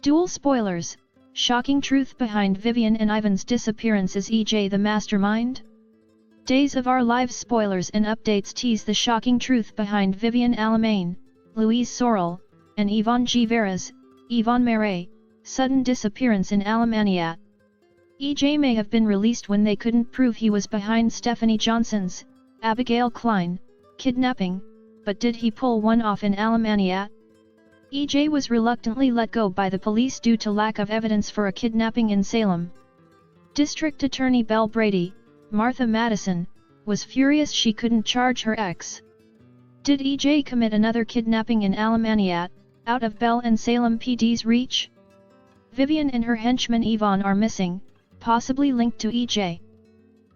DOOL spoilers. Shocking truth behind Vivian and Ivan's disappearance. Is EJ the mastermind? Days of Our Lives spoilers and updates tease the shocking truth behind Vivian Alamain, Louise Sorel, and Ivan Marais' sudden disappearance in Alemania. EJ may have been released when they couldn't prove he was behind Stephanie Johnson's, Abigail Klein, kidnapping, but did he pull one off in Alemania? EJ was reluctantly let go by the police due to lack of evidence for a kidnapping in Salem. District Attorney Belle Brady, Martha Madison, was furious she couldn't charge her ex. Did EJ commit another kidnapping in Alemania, out of Belle and Salem PD's reach? Vivian and her henchman Ivan are missing, possibly linked to EJ.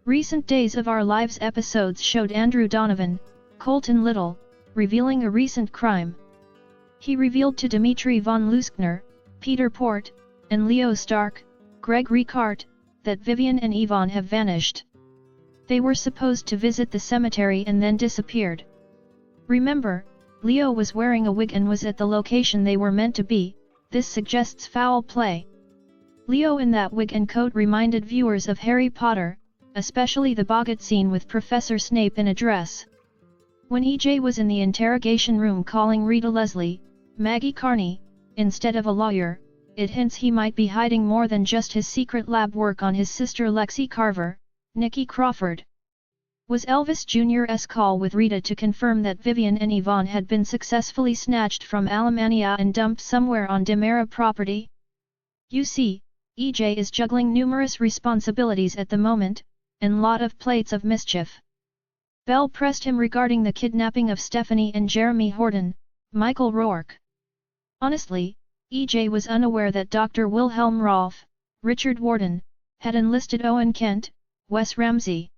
Recent Days of Our Lives episodes showed Andrew Donovan, Colton Little, revealing a recent crime. He revealed to Dmitri von Leuskner, Peter Port, and Leo Stark, Greg Ricart, that Vivian and Ivan have vanished. They were supposed to visit the cemetery and then disappeared. Remember, Leo was wearing a wig and was at the location they were meant to be. This suggests foul play. Leo in that wig and coat reminded viewers of Harry Potter, especially the boggart scene with Professor Snape in a dress. When EJ was in the interrogation room calling Rita Leslie, Maggie Carney, instead of a lawyer, it hints he might be hiding more than just his secret lab work on his sister Lexi Carver, Nikki Crawford. Was Elvis Jr.'s call with Rita to confirm that Vivian and Ivan had been successfully snatched from Alemania and dumped somewhere on DiMera property? You see, EJ is juggling numerous responsibilities at the moment, and lot of plates of mischief. Belle pressed him regarding the kidnapping of Stephanie and Jeremy Horton, Michael Rourke. Honestly, EJ was unaware that Dr. Wilhelm Rolfe, Richard Warden, had enlisted Owen Kent, Wes Ramsey.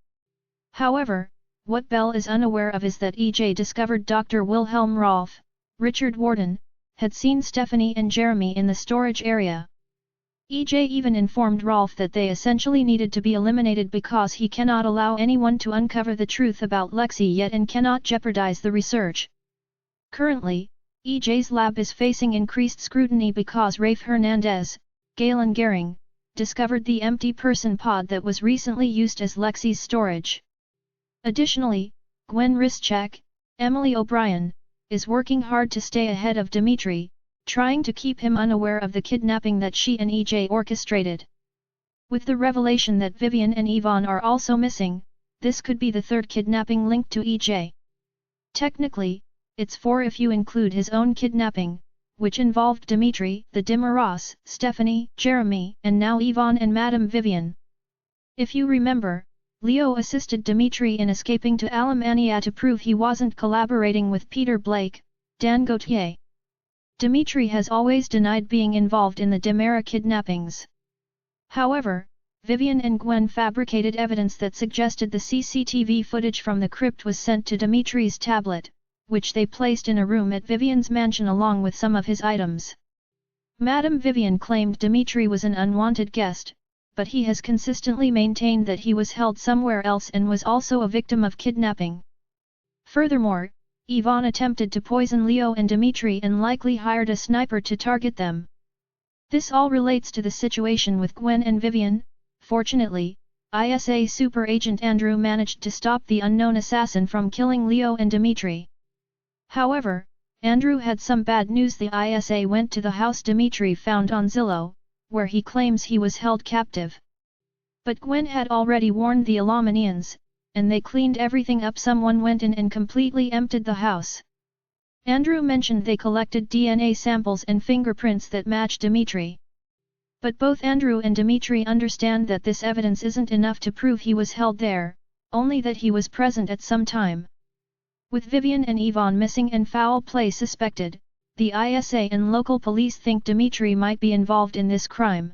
However, what Belle is unaware of is that EJ discovered Dr. Wilhelm Rolfe, Richard Warden, had seen Stephanie and Jeremy in the storage area. EJ even informed Rolfe that they essentially needed to be eliminated because he cannot allow anyone to uncover the truth about Lexi yet and cannot jeopardize the research. Currently, EJ's lab is facing increased scrutiny because Rafe Hernandez, Galen Gehring, discovered the empty person pod that was recently used as Lexi's storage. Additionally, Gwen Rischak, Emily O'Brien, is working hard to stay ahead of Dmitri, trying to keep him unaware of the kidnapping that she and EJ orchestrated. With the revelation that Vivian and Ivan are also missing, this could be the third kidnapping linked to EJ. Technically, it's 4 if you include his own kidnapping, which involved Dmitri, the DiMeras, Stephanie, Jeremy, and now Ivan and Madame Vivian. If you remember, Leo assisted Dmitri in escaping to Alemania to prove he wasn't collaborating with Peter Blake, Dan Gauthier. Dmitri has always denied being involved in the DiMera kidnappings. However, Vivian and Gwen fabricated evidence that suggested the CCTV footage from the crypt was sent to Dmitri's tablet, which they placed in a room at Vivian's mansion along with some of his items. Madame Vivian claimed Dmitri was an unwanted guest, but he has consistently maintained that he was held somewhere else and was also a victim of kidnapping. Furthermore, Ivan attempted to poison Leo and Dmitri and likely hired a sniper to target them. This all relates to the situation with Gwen and Vivian. Fortunately, ISA super agent Andrew managed to stop the unknown assassin from killing Leo and Dmitri. However, Andrew had some bad news. The ISA went to the house Dmitri found on Zillow, where he claims he was held captive. But Gwen had already warned the Alamanians, and they cleaned everything up. Someone went in and completely emptied the house. Andrew mentioned they collected DNA samples and fingerprints that match Dmitri. But both Andrew and Dmitri understand that this evidence isn't enough to prove he was held there, only that he was present at some time. With Vivian and Ivan missing and foul play suspected, the ISA and local police think Dmitri might be involved in this crime.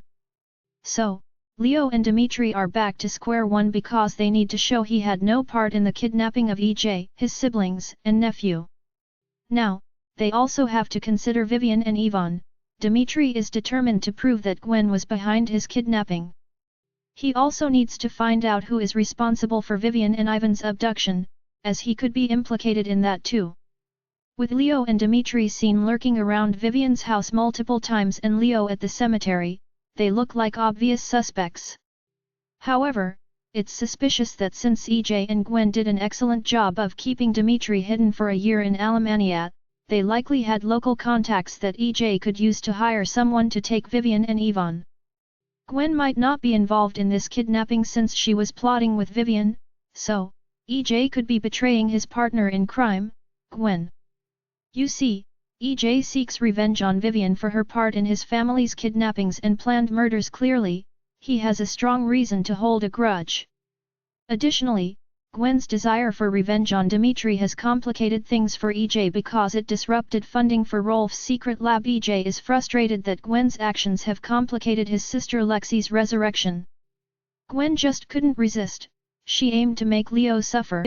So, Leo and Dmitri are back to square one because they need to show he had no part in the kidnapping of EJ, his siblings, and nephew. Now, they also have to consider Vivian and Ivan. Dmitri is determined to prove that Gwen was behind his kidnapping. He also needs to find out who is responsible for Vivian and Ivan's abduction, as he could be implicated in that too. With Leo and Dmitri seen lurking around Vivian's house multiple times and Leo at the cemetery, they look like obvious suspects. However, it's suspicious that since EJ and Gwen did an excellent job of keeping Dmitri hidden for a year in Alemania, they likely had local contacts that EJ could use to hire someone to take Vivian and Ivan. Gwen might not be involved in this kidnapping since she was plotting with Vivian, so, EJ could be betraying his partner in crime, Gwen. You see, EJ seeks revenge on Vivian for her part in his family's kidnappings and planned murders. Clearly, he has a strong reason to hold a grudge. Additionally, Gwen's desire for revenge on Dmitri has complicated things for EJ because it disrupted funding for Rolf's secret lab. EJ is frustrated that Gwen's actions have complicated his sister Lexi's resurrection. Gwen just couldn't resist, she aimed to make Leo suffer.